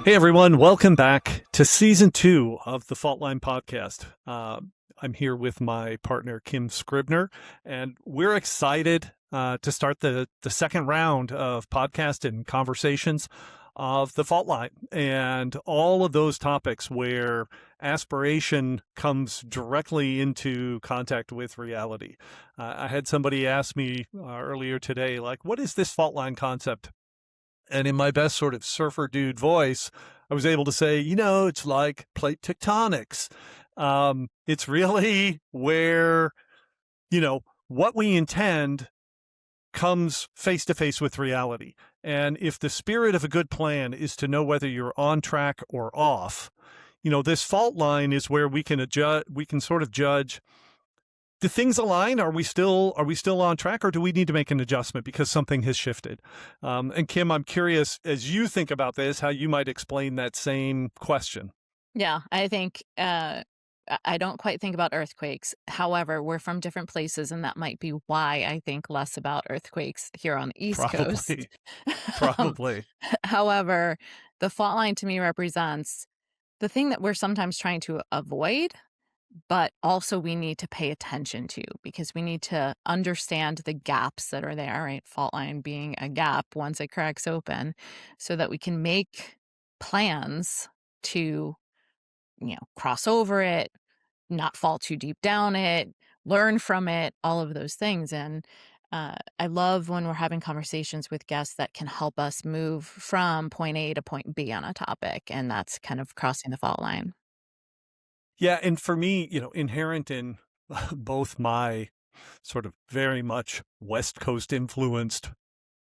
Hey everyone, welcome back to season 2 of the Fault Line podcast. I'm here with my partner Kim Scribner, and we're excited to start the second round of podcast and conversations of the Fault Line and all of those topics where aspiration comes directly into contact with reality. I had somebody ask me earlier today, like, what is this fault line concept? And in my best sort of surfer dude voice, I was able to say, it's like plate tectonics. It's really where, what we intend comes face to face with reality. And if the spirit of a good plan is to know whether you're on track or off, this fault line is where we can adjust, we can sort of judge, do things align? Are we still on track, or do we need to make an adjustment because something has shifted? And Kim, I'm curious, as you think about this, how you might explain that same question. Yeah, I think I don't quite think about earthquakes. However, we're from different places, and that might be why I think less about earthquakes here on the East Coast. Probably, Um, probably. However, the fault line to me represents the thing that we're sometimes trying to avoid, but also we need to pay attention to because we need to understand the gaps that are there, right? Fault line being a gap once it cracks open, so that we can make plans to cross over it, not fall too deep down it, learn from it, all of those things. And I love when we're having conversations with guests that can help us move from point A to point B on a topic. And that's kind of crossing the fault line. Yeah, and for me, inherent in both my sort of very much West Coast influenced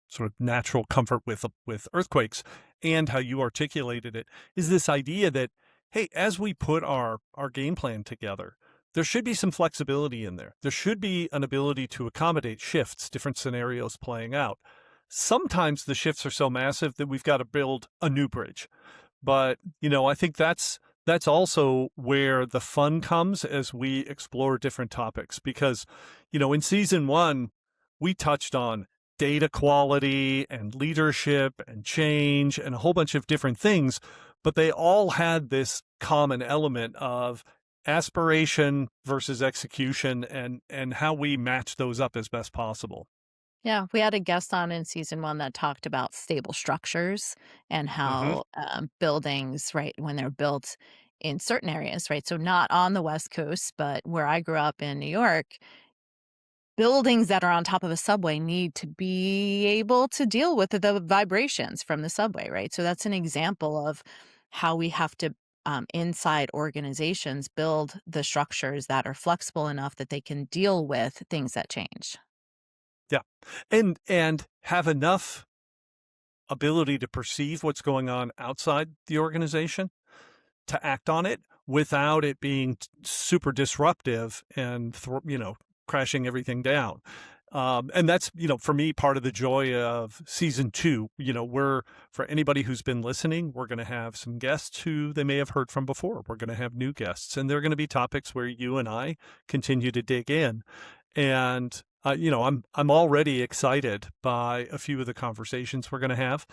sort of natural comfort with earthquakes and how you articulated it is this idea that, hey, as we put our game plan together, there should be some flexibility in there. There should be an ability to accommodate shifts, different scenarios playing out. Sometimes the shifts are so massive that we've got to build a new bridge. But, I think that's also where the fun comes as we explore different topics because, in season 1, we touched on data quality and leadership and change and a whole bunch of different things, but they all had this common element of aspiration versus execution and how we match those up as best possible. Yeah, we had a guest on in season one that talked about stable structures and Hmm. how buildings, right, when they're built in certain areas, right? So, not on the West Coast, but where I grew up in New York, buildings that are on top of a subway need to be able to deal with the vibrations from the subway, right? So that's an example of how we have to, inside organizations, build the structures that are flexible enough that they can deal with things that change. Yeah. And have enough ability to perceive what's going on outside the organization to act on it without it being super disruptive and crashing everything down. And that's, for me, part of the joy of season 2. We're, for anybody who's been listening, we're going to have some guests who they may have heard from before. We're going to have new guests, and they're going to be topics where you and I continue to dig in. And I'm already excited by a few of the conversations we're going to have,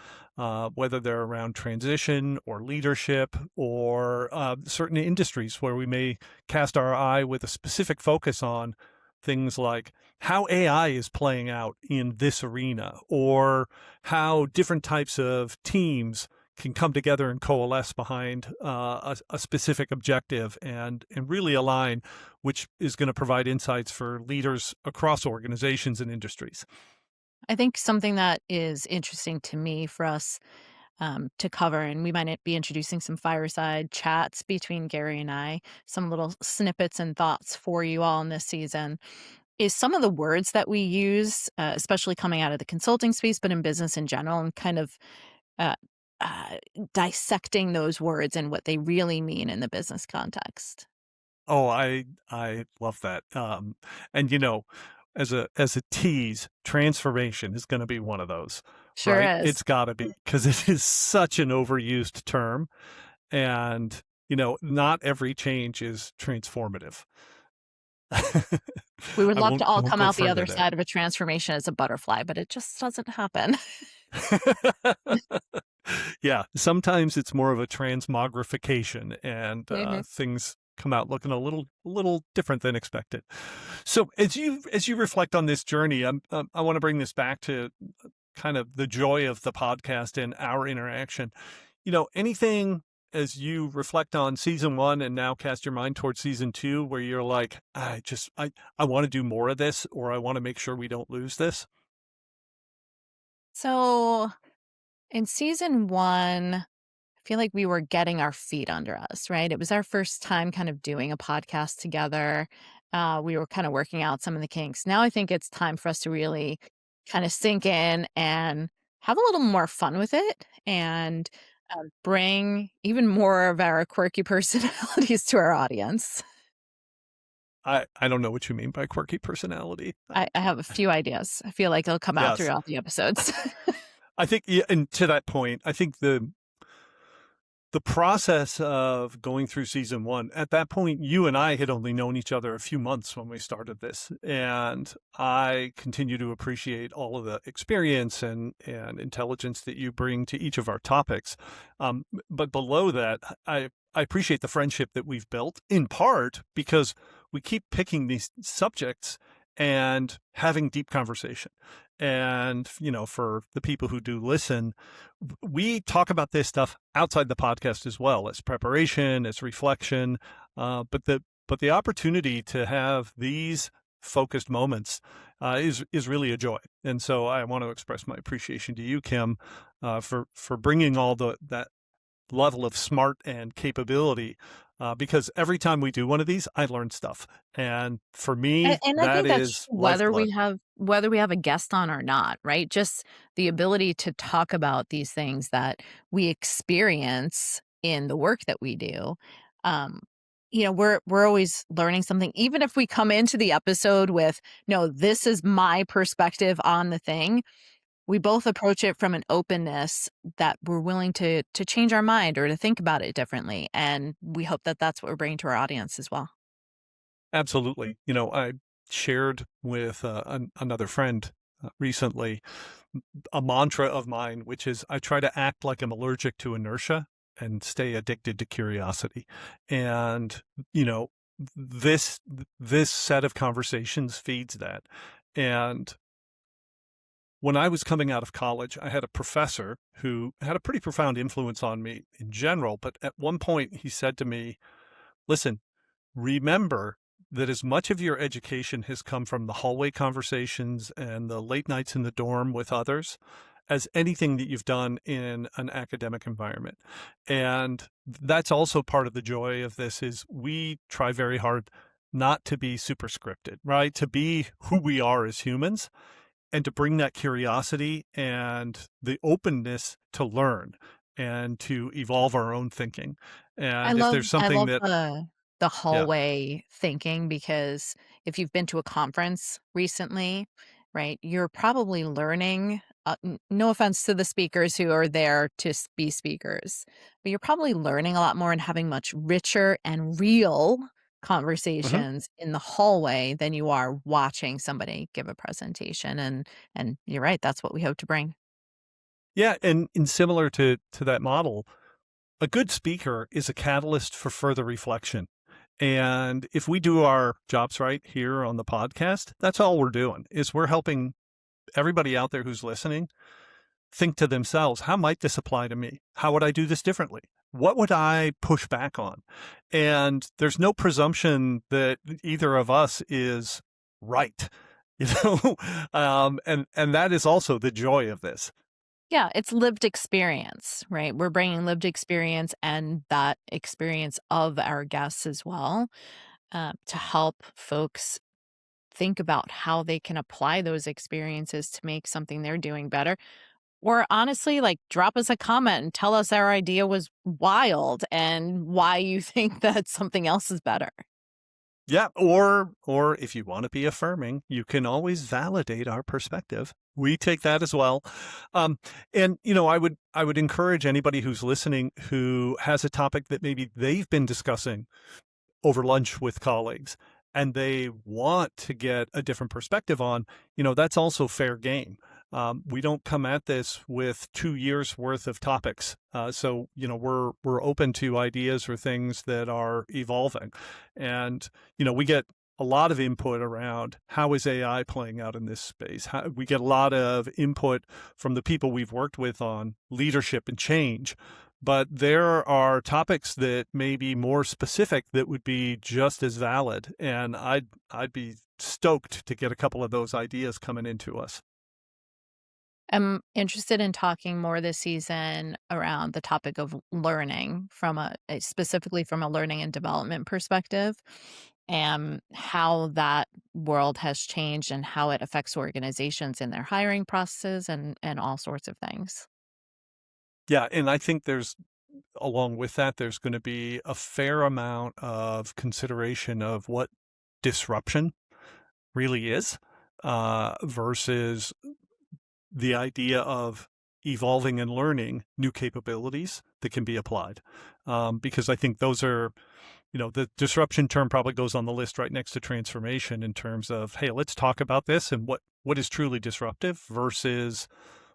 whether they're around transition or leadership or certain industries where we may cast our eye with a specific focus on things like how AI is playing out in this arena, or how different types of teams can come together and coalesce behind a specific objective and really align, which is going to provide insights for leaders across organizations and industries. I think something that is interesting to me for us to cover, and we might be introducing some fireside chats between Gary and I, some little snippets and thoughts for you all in this season, is some of the words that we use, especially coming out of the consulting space, but in business in general, and kind of uh, uh, dissecting those words and what they really mean in the business context. Oh, I love that. And as a tease, transformation is going to be one of those, Sure right? is. It's got to be because it is such an overused term, and not every change is transformative. I We would love to I all won't come go out the further other there. side of a transformation as a butterfly, but it just doesn't happen. Yeah, sometimes it's more of a transmogrification, and Mhm. things come out looking a little different than expected. So as you reflect on this journey, I want to bring this back to kind of the joy of the podcast and our interaction. Anything as you reflect on season one and now cast your mind towards season two, where you're like, I want to do more of this, or I want to make sure we don't lose this. So in season 1, I feel like we were getting our feet under us, right? It was our first time kind of doing a podcast together. We were kind of working out some of the kinks. Now I think it's time for us to really kind of sink in and have a little more fun with it and bring even more of our quirky personalities to our audience. I don't know what you mean by quirky personality. I have a few ideas. I feel like they'll come out Yes. throughout the episodes. I think, yeah, and to that point, I think the process of going through season one, at that point, you and I had only known each other a few months when we started this. And I continue to appreciate all of the experience and intelligence that you bring to each of our topics. But below that, I appreciate the friendship that we've built, in part because we keep picking these subjects and having deep conversation. And, for the people who do listen, we talk about this stuff outside the podcast as well, as preparation, as reflection. But the opportunity to have these focused moments is really a joy. And so I want to express my appreciation to you, Kim, for bringing all that level of smart and capability. Because every time we do one of these, I learn stuff, and for me, And I that think that's is true lifeblood. whether we have a guest on or not, right? Just the ability to talk about these things that we experience in the work that we do. Um, we're always learning something, even if we come into the episode with, no, this is my perspective on the thing. We both approach it from an openness that we're willing to change our mind or to think about it differently, and we hope that that's what we're bringing to our audience as well. Absolutely. I shared with another friend recently a mantra of mine, which is I try to act like I'm allergic to inertia and stay addicted to curiosity. And, you know, this this set of conversations feeds that. And when I was coming out of college, I had a professor who had a pretty profound influence on me in general. But at one point, he said to me, listen, remember that as much of your education has come from the hallway conversations and the late nights in the dorm with others as anything that you've done in an academic environment. And that's also part of the joy of this is we try very hard not to be super scripted, right? To be who we are as humans and to bring that curiosity and the openness to learn and to evolve our own thinking. I And if love there's I something love that, the yeah. hallway thinking because if you've been to a conference recently, right, you're probably learning, no offense to the speakers who are there to be speakers, but you're probably learning a lot more and having much richer and real Mhm. conversations in the hallway than you are watching somebody give a presentation, and you're right, that's what we hope to bring. Yeah, and similar to that model, a good speaker is a catalyst for further reflection. And if we do our jobs right here on the podcast, that's all we're doing is we're helping everybody out there who's listening think to themselves, how might this apply to me? How would I do this differently? What would I push back on? And there's no presumption that either of us is right. You know, and that is also the joy of this. Yeah, it's lived experience, right? We're bringing lived experience and that experience of our guests as well, to help folks think about how they can apply those experiences to make something they're doing better. Or honestly, like drop us a comment and tell us our idea was wild and why you think that something else is better. Yeah, or if you want to be affirming, you can always validate our perspective. We take that as well. Um, and I would encourage anybody who's listening who has a topic that maybe they've been discussing over lunch with colleagues and they want to get a different perspective on, that's also fair game. We don't come at this with 2 years worth of topics. So, we're open to ideas or things that are evolving. And, we get a lot of input around how is AI playing out in this space. We get a lot of input from the people we've worked with on leadership and change. But there are topics that may be more specific that would be just as valid. And I'd be stoked to get a couple of those ideas coming into us. I'm interested in talking more this season around the topic of learning from specifically from a learning and development perspective, and how that world has changed and how it affects organizations in their hiring processes and all sorts of things. Yeah, and I think along with that, there's going to be a fair amount of consideration of what disruption really is, versus the idea of evolving and learning new capabilities that can be applied. Because I think those are, the disruption term probably goes on the list right next to transformation in terms of, hey, let's talk about this and what is truly disruptive versus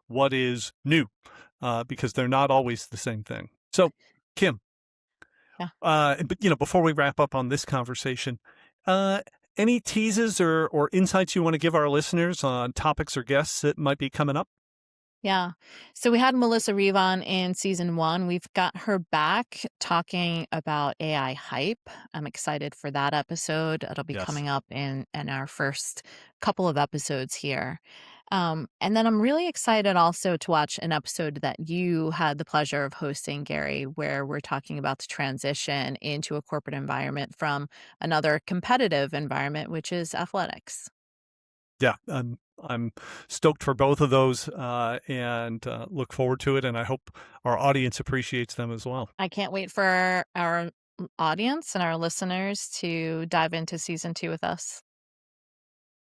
what is new, because they're not always the same thing. So, Kim, Yeah. but before we wrap up on this conversation, uh, any teases or insights you want to give our listeners on topics or guests that might be coming up? Yeah. So we had Melissa Reeve on in season 1. We've got her back talking about AI hype. I'm excited for that episode. It'll be Yes. coming up in our first couple of episodes here. And then I'm really excited also to watch an episode that you had the pleasure of hosting, Gary, where we're talking about the transition into a corporate environment from another competitive environment, which is athletics. Yeah, I'm stoked for both of those, and look forward to it. And I hope our audience appreciates them as well. I can't wait for our audience and our listeners to dive into season 2 with us.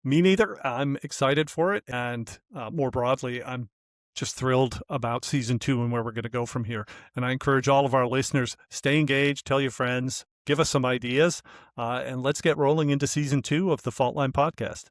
Me neither. I'm excited for it, and more broadly, I'm just thrilled about season 2 and where we're going to go from here. And I encourage all of our listeners, stay engaged, tell your friends, give us some ideas, and let's get rolling into season 2 of the Fault Line podcast.